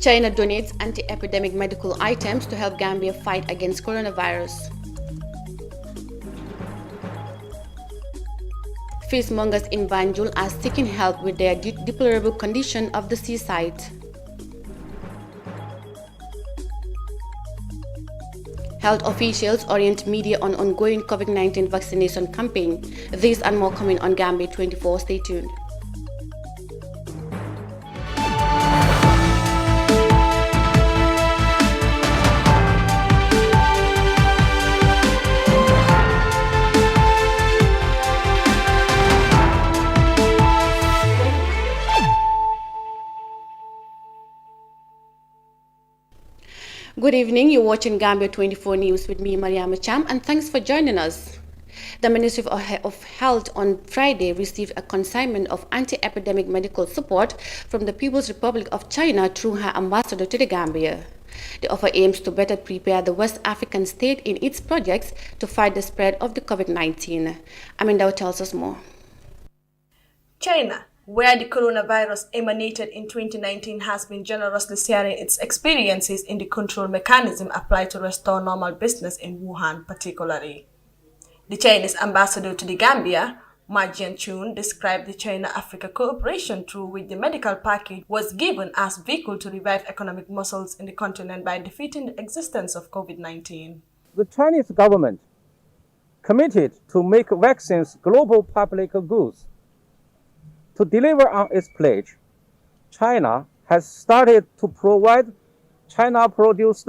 China donates anti-epidemic medical items to help Gambia fight against coronavirus. Fishmongers in Banjul are seeking help with their deplorable condition of the seaside. Health officials orient media on ongoing COVID-19 vaccination campaign. These and more coming on Gambia 24. Stay tuned. Good evening, you're watching Gambia 24 News with me, Mariama Cham, and thanks for joining us. The Ministry of Health on Friday received a consignment of anti-epidemic medical support from the People's Republic of China through her ambassador to the Gambia. The offer aims to better prepare the West African state in its projects to fight the spread of the COVID-19. Amindao tells us more. China, where the coronavirus emanated in 2019, has been generously sharing its experiences in the control mechanism applied to restore normal business in Wuhan particularly. The Chinese ambassador to the Gambia, Ma Jianchun, described the China-Africa cooperation through which the medical package was given as vehicle to revive economic muscles in the continent by defeating the existence of COVID-19. The Chinese government committed to make vaccines global public goods. To deliver on its pledge, China has started to provide China-produced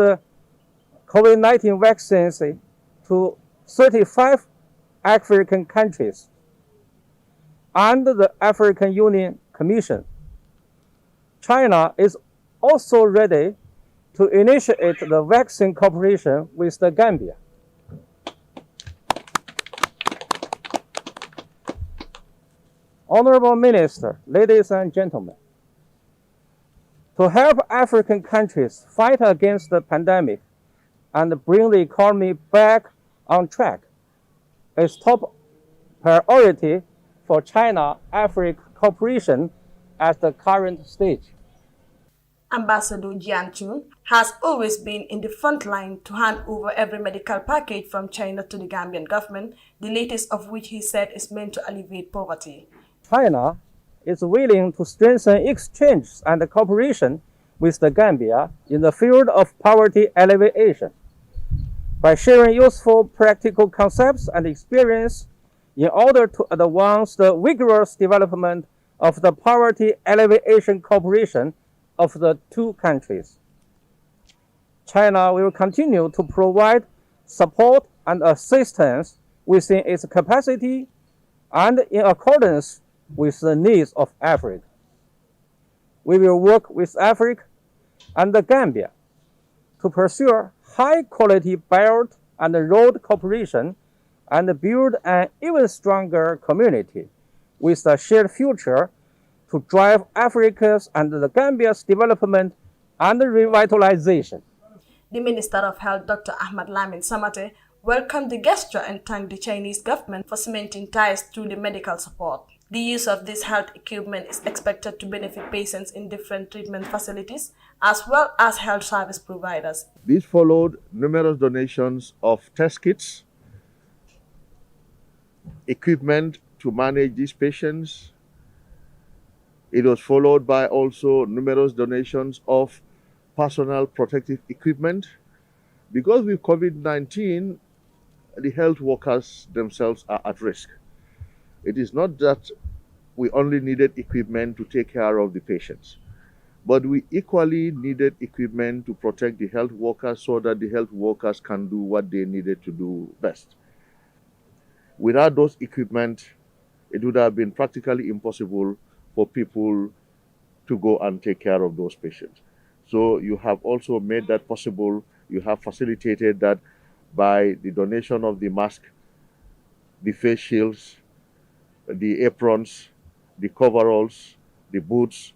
COVID-19 vaccines to 35 African countries under the African Union Commission. China is also ready to initiate the vaccine cooperation with the Gambia. Honorable Minister, ladies and gentlemen, to help African countries fight against the pandemic and bring the economy back on track is top priority for China-Africa cooperation at the current stage. Ambassador Jianchun has always been in the front line to hand over every medical package from China to the Gambian government, the latest of which he said is meant to alleviate poverty. China is willing to strengthen exchange and cooperation with the Gambia in the field of poverty alleviation by sharing useful practical concepts and experience in order to advance the vigorous development of the poverty alleviation cooperation of the two countries. China will continue to provide support and assistance within its capacity and in accordance with the needs of Africa. We will work with Africa and the Gambia to pursue high-quality Belt and Road cooperation and build an even stronger community with a shared future to drive Africa's and the Gambia's development and revitalization. The Minister of Health, Dr. Ahmad Lamin Samate, welcomed the gesture and thanked the Chinese government for cementing ties through the medical support. The use of this health equipment is expected to benefit patients in different treatment facilities as well as health service providers. This followed numerous donations of test kits, equipment to manage these patients. It was followed by also numerous donations of personal protective equipment. Because with COVID-19, the health workers themselves are at risk. It is not that we only needed equipment to take care of the patients, but we equally needed equipment to protect the health workers so that the health workers can do what they needed to do best. Without those equipment, it would have been practically impossible for people to go and take care of those patients. So you have also made that possible. You have facilitated that by the donation of the mask, the face shields, the aprons, the coveralls, the boots,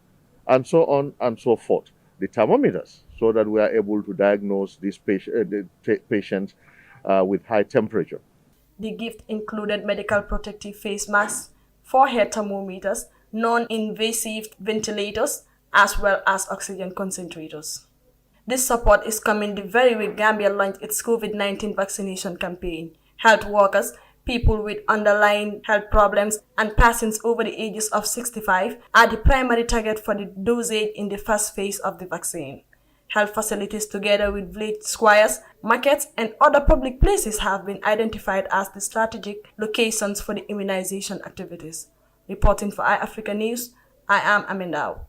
and so on and so forth. The thermometers, so that we are able to diagnose these patients with high temperature. The gift included medical protective face masks, forehead thermometers, non-invasive ventilators, as well as oxygen concentrators. This support is coming the very week Gambia launched its COVID-19 vaccination campaign. Health workers, people with underlying health problems, and persons over the ages of 65 are the primary target for the dosage in the first phase of the vaccine. Health facilities together with village squares, markets, and other public places have been identified as the strategic locations for the immunization activities. Reporting for iAfrica News, I am Amindao.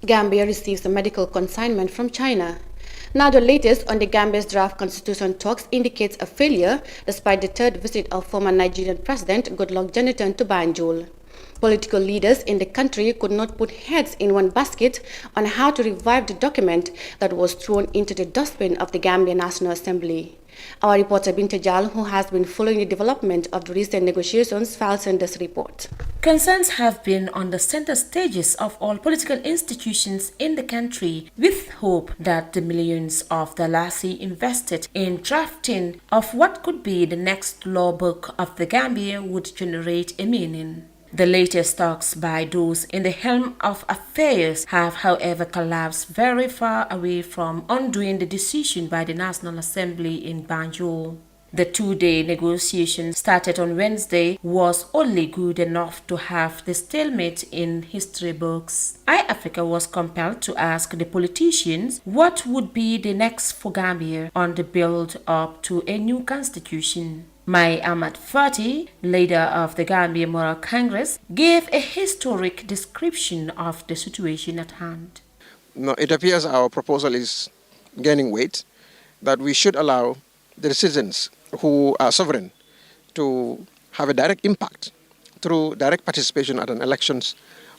Gambia receives a medical consignment from China. Now the latest on the Gambia's draft constitution talks indicates a failure despite the third visit of former Nigerian President Goodluck Jonathan to Banjul. Political leaders in the country could not put heads in one basket on how to revive the document that was thrown into the dustbin of the Gambia National Assembly. Our reporter Binta Jal, who has been following the development of the recent negotiations, files in this report. Concerns have been on the center stages of all political institutions in the country, with hope that the millions of the lassie invested in drafting of what could be the next law book of the Gambia would generate a meaning. The latest talks by those in the helm of affairs have, however, collapsed very far away from undoing the decision by the National Assembly in Banjul. The two-day negotiation started on Wednesday was only good enough to have the stalemate in history books. iAfrica was compelled to ask the politicians what would be the next for Gambia on the build-up to a new constitution. Mai Ahmad Fati, leader of the Gambia Moral Congress, gave a historic description of the situation at hand. No, it appears our proposal is gaining weight, that we should allow the citizens who are sovereign to have a direct impact through direct participation at an elections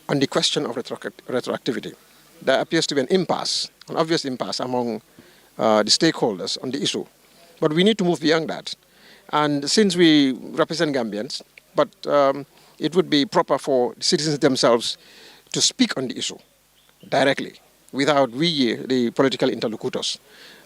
on the question of retroactivity. There appears to be an impasse, an obvious impasse among the stakeholders on the issue. But we need to move beyond that. And since we represent Gambians, but it would be proper for the citizens themselves to speak on the issue directly without we, the political interlocutors.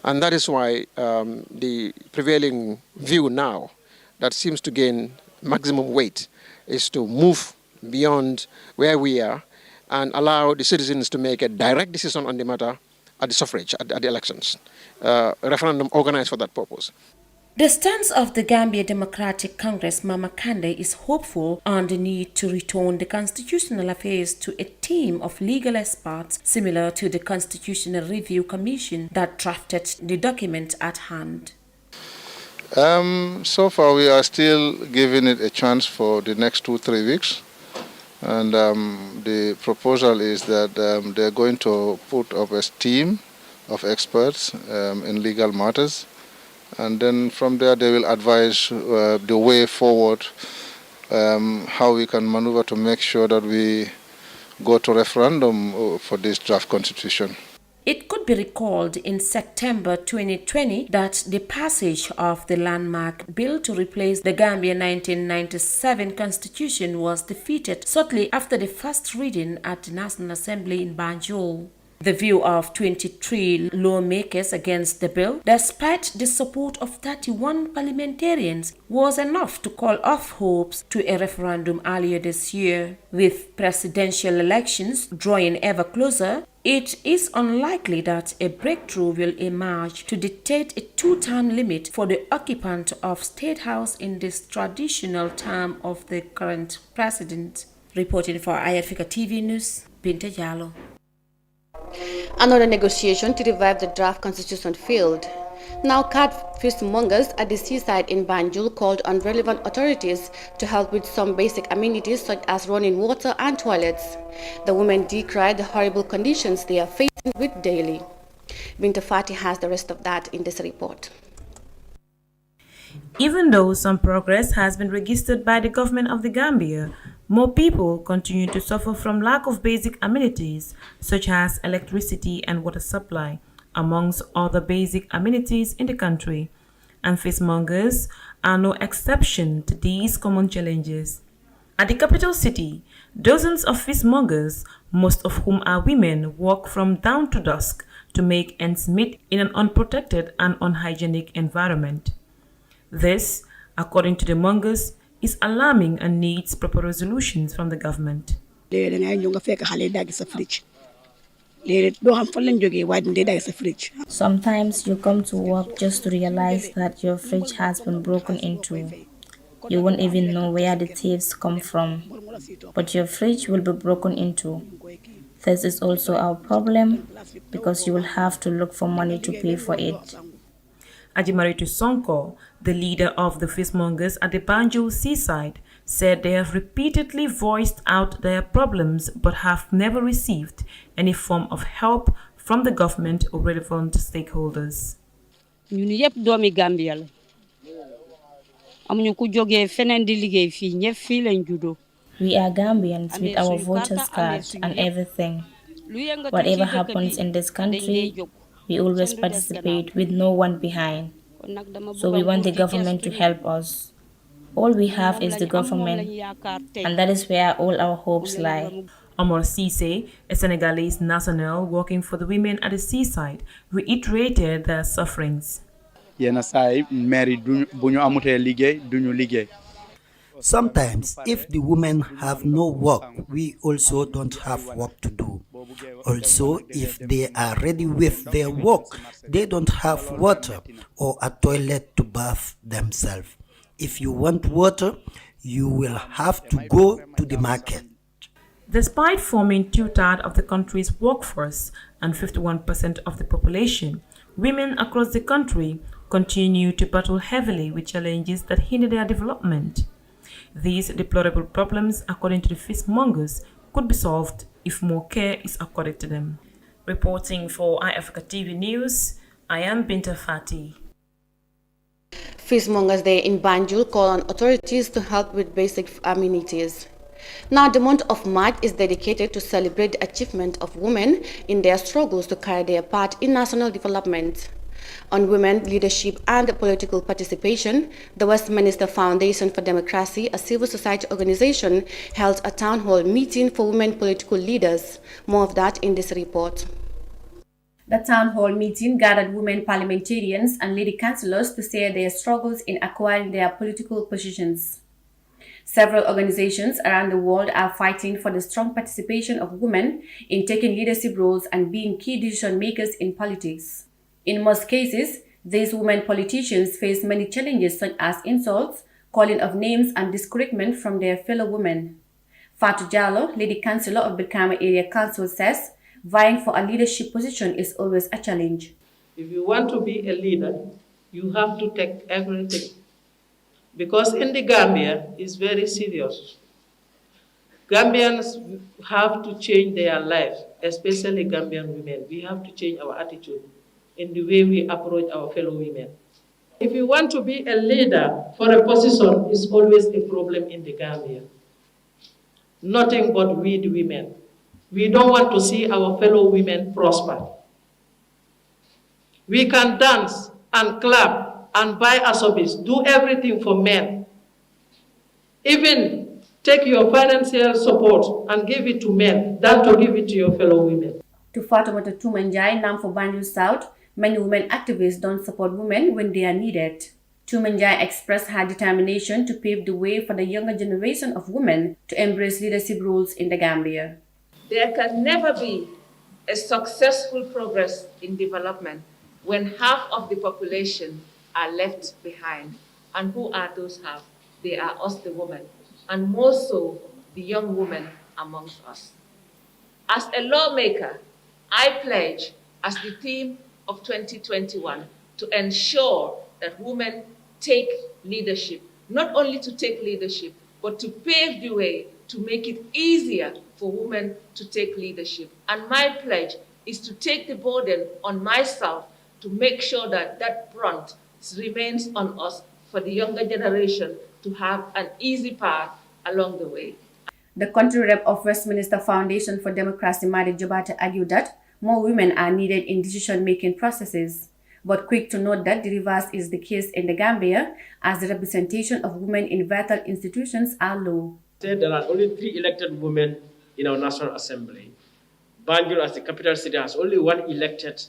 And that is why the prevailing view now that seems to gain maximum weight is to move beyond where we are and allow the citizens to make a direct decision on the matter at the suffrage, at the elections. A referendum organized for that purpose. The stance of the Gambia Democratic Congress, Mama Kande, is hopeful on the need to return the constitutional affairs to a team of legal experts similar to the Constitutional Review Commission that drafted the document at hand. So far we are still giving it a chance for the next 2-3 weeks. And the proposal is that they're going to put up a team of experts in legal matters. And then from there they will advise the way forward, how we can maneuver to make sure that we go to referendum for this draft constitution. It could be recalled in September 2020 that the passage of the landmark bill to replace the Gambia 1997 constitution was defeated shortly after the first reading at the National Assembly in Banjul. The view of 23 lawmakers against the bill, despite the support of 31 parliamentarians, was enough to call off hopes to a referendum earlier this year. With presidential elections drawing ever closer, it is unlikely that a breakthrough will emerge to dictate a 2-term limit for the occupant of State House in this traditional term of the current president. Reporting for iAfrica TV News, Binta Jallo. Another negotiation to revive the draft constitution failed. Now Fishmongers at the seaside in Banjul called on relevant authorities to help with some basic amenities such as running water and toilets. The women decried the horrible conditions they are facing with daily. Binta Fati has the rest of that in this report. Even though some progress has been registered by the government of the Gambia, more people continue to suffer from lack of basic amenities such as electricity and water supply, amongst other basic amenities in the country, and fishmongers are no exception to these common challenges. At the capital city, dozens of fishmongers, most of whom are women, work from dawn to dusk to make ends meet in an unprotected and unhygienic environment. This, according to the mongers, is alarming and needs proper resolutions from the government. Sometimes you come to work just to realize that your fridge has been broken into. You won't even know where the thieves come from, but your fridge will be broken into. This is also our problem because you will have to look for money to pay for it. Ajimaritu Sonko, the leader of the Fishmongers at the Banjul seaside, said they have repeatedly voiced out their problems but have never received any form of help from the government or relevant stakeholders. ñun yépp doomi Gambia la amuñu ku jógee feneen di liggéey fii ñépp fii lañ juddoo. We are Gambians with our voters card and everything. Whatever happens in this country, we always participate with no one behind. So we want the government to help us. All we have is the government, and that is where all our hopes lie. Omar Cisse, a Senegalese national working for the women at the seaside, reiterated their sufferings. Sometimes, if the women have no work, we also don't have work to do. Also, if they are ready with their work, they don't have water or a toilet to bath themselves. If you want water, you will have to go to the market. Despite forming 2/3 of the country's workforce and 51% of the population, women across the country continue to battle heavily with challenges that hinder their development. These deplorable problems, according to the Fishmongers, could be solved if more care is accorded to them. Reporting for iAfrica TV News, I am Binta Fati. Fishmongers there in Banjul call on authorities to help with basic amenities. Now, the month of March is dedicated to celebrate the achievement of women in their struggles to carry their part in national development. On women leadership and political participation, the Westminster Foundation for Democracy, a civil society organization, held a town hall meeting for women political leaders. More of that in this report. The town hall meeting gathered women parliamentarians and lady councillors to share their struggles in acquiring their political positions. Several organizations around the world are fighting for the strong participation of women in taking leadership roles and being key decision makers in politics. In most cases, these women politicians face many challenges such as insults, calling of names and discouragement from their fellow women. Fatou Jallow, lady councillor of Brikama Area Council, says vying for a leadership position is always a challenge. If you want to be a leader, you have to take everything. Because in the Gambia, it's very serious. Gambians have to change their lives, especially Gambian women. We have to change our attitude in the way we approach our fellow women. If you want to be a leader for a position, it's always a problem in the Gambia. Nothing but we the women. We don't want to see our fellow women prosper. We can dance and clap and buy asobis, do everything for men. Even take your financial support and give it to men than to give it to your fellow women. To Fatoumata Tumanjai, Nam for Banjul South, many women activists don't support women when they are needed. Tumanjai expressed her determination to pave the way for the younger generation of women to embrace leadership roles in the Gambia. There can never be a successful progress in development when half of the population are left behind. And who are those half? They are us, the women, and more so the young women amongst us. As a lawmaker, I pledge as the theme of 2021 to ensure that women take leadership, not only to take leadership, but to pave the way to make it easier for women to take leadership. And my pledge is to take the burden on myself to make sure that that brunt remains on us for the younger generation to have an easy path along the way. The country rep of Westminster Foundation for Democracy, Madi Jobate, argued that more women are needed in decision-making processes, but quick to note that the reverse is the case in the Gambia, as the representation of women in vital institutions are low. There are only 3 elected women in our National Assembly. Banjul, as the capital city, has only 1 elected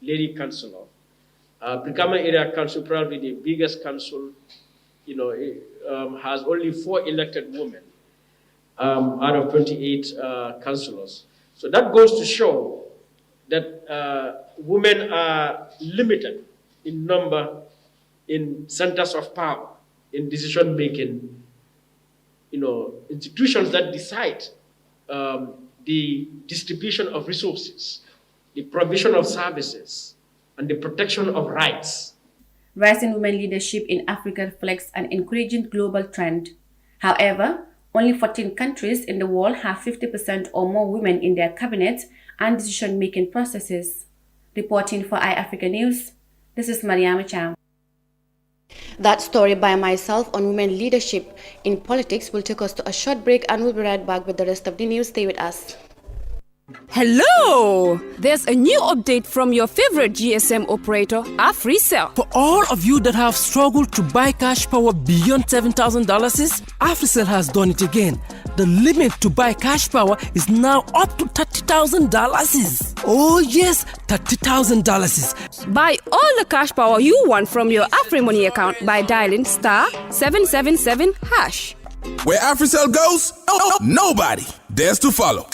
lady councillor. Brikama Area Council, probably the biggest council, has only 4 elected women out of 28 councillors. So that goes to show women are limited in number in centers of power, in decision making, institutions that decide the distribution of resources, the provision of services, and the protection of rights. Rising women leadership in Africa reflects an encouraging global trend. However, only 14 countries in the world have 50% or more women in their cabinet and decision-making processes. Reporting for iAfrica News, this is Mariama Cham. That story by myself on women leadership in politics will take us to a short break, and we'll be right back with the rest of the news. Stay with us. Hello! There's a new update from your favorite GSM operator, AfriCell. For all of you that have struggled to buy cash power beyond $7,000, AfriCell has done it again. The limit to buy cash power is now up to $30,000. Oh yes, $30,000. Buy all the cash power you want from your AfriMoney account by dialing *777#. Where AfriCell goes, nobody dares to follow.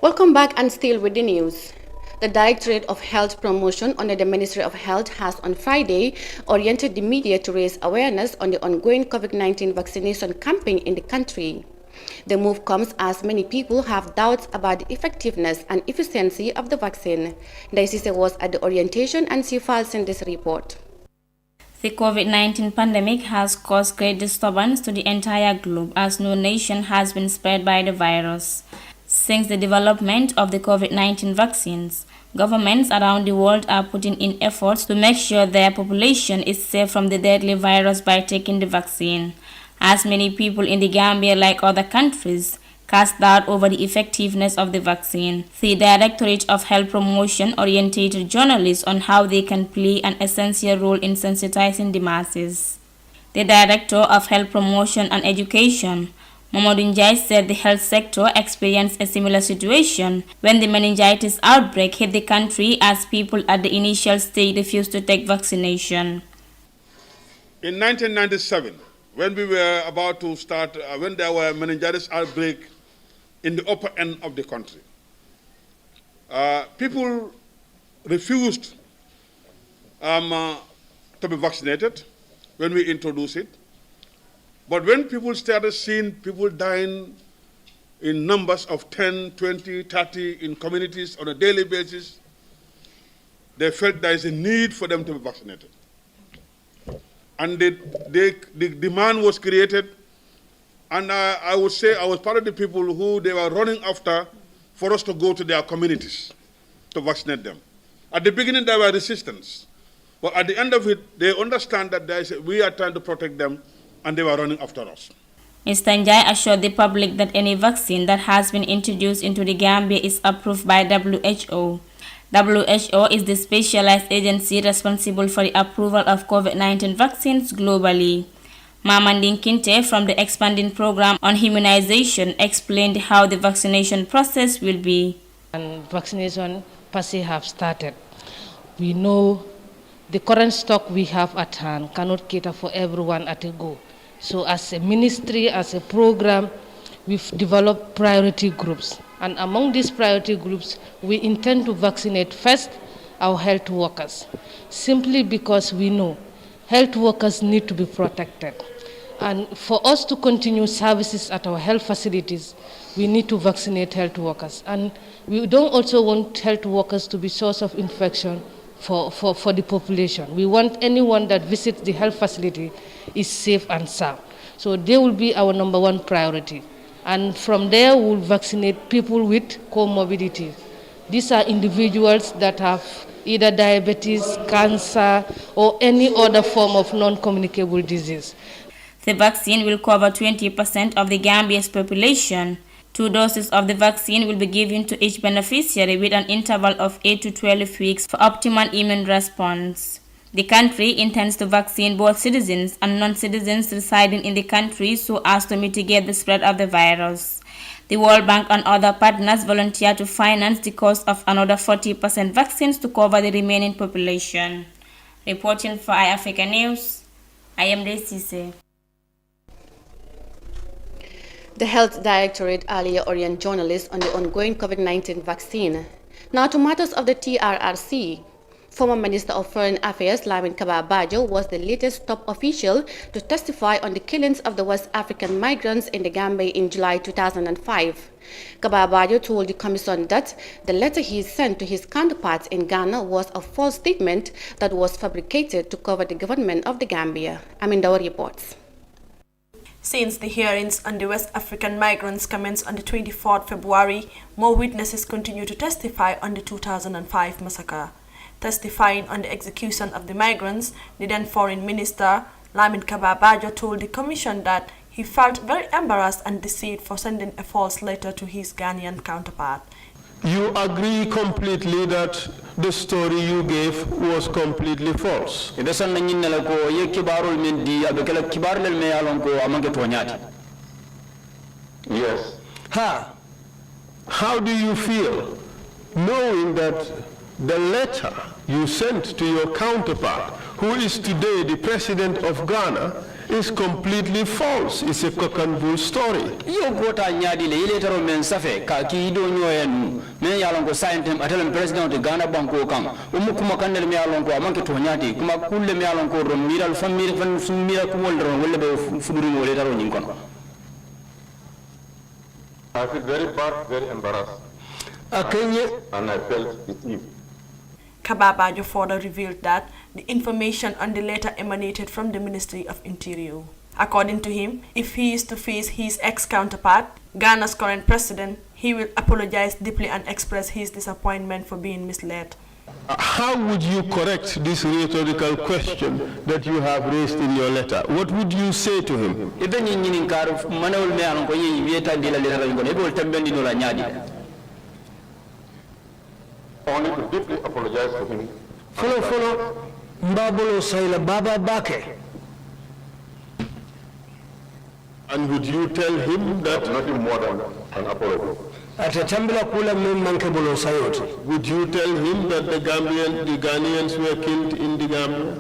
Welcome back, and still with the news. The Directorate of Health Promotion under the Ministry of Health has on Friday oriented the media to raise awareness on the ongoing COVID-19 vaccination campaign in the country. The move comes as many people have doubts about the effectiveness and efficiency of the vaccine. Daisy was at the orientation, and she files in this report. The COVID-19 pandemic has caused great disturbance to the entire globe, as no nation has been spared by the virus. Since the development of the COVID-19 vaccines, governments around the world are putting in efforts to make sure their population is safe from the deadly virus by taking the vaccine. As many people in the Gambia, like other countries, cast doubt over the effectiveness of the vaccine, the Directorate of Health Promotion orientated journalists on how they can play an essential role in sensitizing the masses. The Director of Health Promotion and Education, Mamadou Njai, said the health sector experienced a similar situation when the meningitis outbreak hit the country, as people at the initial stage refused to take vaccination. In 1997, when we were about to start, when there were meningitis outbreak in the upper end of the country, people refused to be vaccinated when we introduced it. But when people started seeing people dying in numbers of 10, 20, 30 in communities on a daily basis, they felt there is a need for them to be vaccinated. And the demand was created, and I would say I was part of the people who they were running after for us to go to their communities to vaccinate them. At the beginning, there were resistance, but at the end of it, they understand that we are trying to protect them, and they were running after us. Mr. Njai assured the public that any vaccine that has been introduced into the Gambia is approved by WHO. WHO is the specialized agency responsible for the approval of COVID-19 vaccines globally. Mamandin Kinte from the expanding program on immunization explained how the vaccination process will be. And vaccination per se have started. We know the current stock we have at hand cannot cater for everyone at a go. So as a ministry, as a program, we've developed priority groups. And among these priority groups, we intend to vaccinate first our health workers, simply because we know health workers need to be protected. And for us to continue services at our health facilities, we need to vaccinate health workers. And we don't also want health workers to be source of infection for the population. We want anyone that visits the health facility is safe and sound. So they will be our number one priority. And from there, we'll vaccinate people with comorbidity. These are individuals that have either diabetes, cancer, or any other form of non-communicable disease. The vaccine will cover 20% of the Gambia's population. 2 doses of the vaccine will be given to each beneficiary with an interval of 8 to 12 weeks for optimal immune response. The country intends to vaccinate both citizens and non-citizens residing in the country so as to mitigate the spread of the virus. The World Bank and other partners volunteer to finance the cost of another 40% vaccines to cover the remaining population. Reporting for iAfrica News, I am Daisy. The Health Directorate earlier oriented journalists on the ongoing COVID-19 vaccine. Now to matters of the TRRC. Former Minister of Foreign Affairs Lamin Kababajo was the latest top official to testify on the killings of the West African migrants in the Gambia in July 2005. Kababajo told the commission that the letter he sent to his counterparts in Ghana was a false statement that was fabricated to cover the government of the Gambia. Amindawa reports. Since the hearings on the West African migrants commenced on the 24th February, more witnesses continue to testify on the 2005 massacre. Testifying on the execution of the migrants, the then Foreign Minister, Lamin Kababajo, told the Commission that he felt very embarrassed and deceived for sending a false letter to his Ghanaian counterpart. You agree completely that the story you gave was completely false. Yes. How do you feel knowing that the letter you sent to your counterpart, who is today the president of Ghana, is completely false? It's a cock and bull story. Yo gota nyadi le ile taro men safe ka ki do nyoyen men yalon ko saintem atelem president de Ghana banko kan kuma kandel me yalon ko amanke to nyadi kuma kulle me yalon ko ron miral famire fan sumira ko wol ron wolle be fuduri mo le taro nyin kon. I feel very bad, very embarrassed. And I felt deceived. Kababajo further revealed that the information on the letter emanated from the Ministry of Interior. According to him, if he is to face his ex-counterpart, Ghana's current president, he will apologize deeply and express his disappointment for being misled. How would you correct this rhetorical question that you have raised in your letter? What would you say to him? Only to deeply apologize to him. Follow, Mbabolo Saila Baba Bake. And would you tell him that? Nothing more than an apology. Would you tell him that the Ghanaians were killed in the Gambia?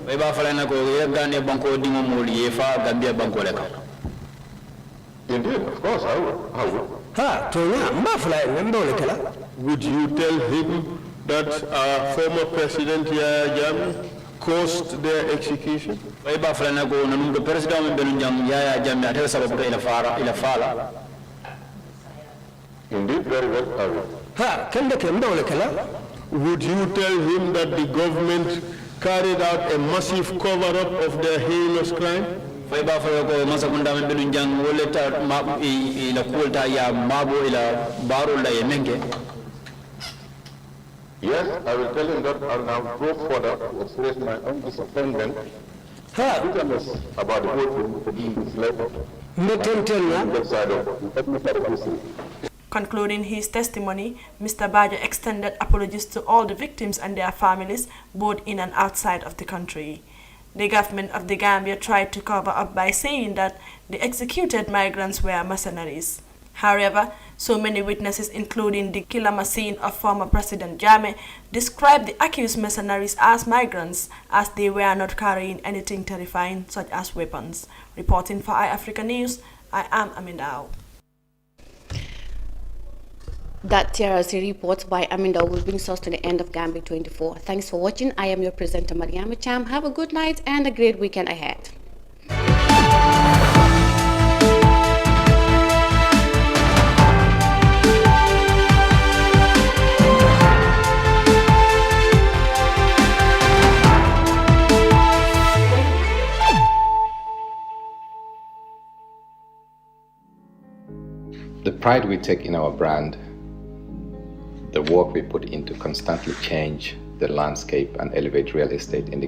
Indeed, of course, I would. Would you tell him that former President Yahya Jammeh caused their execution? Indeed, very well, I will. Would you tell him that the government carried out a massive cover-up of their heinous crime? Yes, I will tell him that I'll now go further to express my own disappointment about the whole thing for being misled. Concluding his testimony, Mr. Bajo extended apologies to all the victims and their families, both in and outside of the country. The government of the Gambia tried to cover up by saying that the executed migrants were mercenaries. However, so many witnesses, including the killer machine of former President Jammeh, described the accused mercenaries as migrants, as they were not carrying anything terrifying such as weapons. Reporting for iAfrica News, I am Amindao. That TRRC report by Amindao will bring us to the end of Gambia 24. Thanks for watching. I am your presenter, Mariama Cham. Have a good night and a great weekend ahead. The pride we take in our brand, the work we put into constantly change the landscape and elevate real estate in the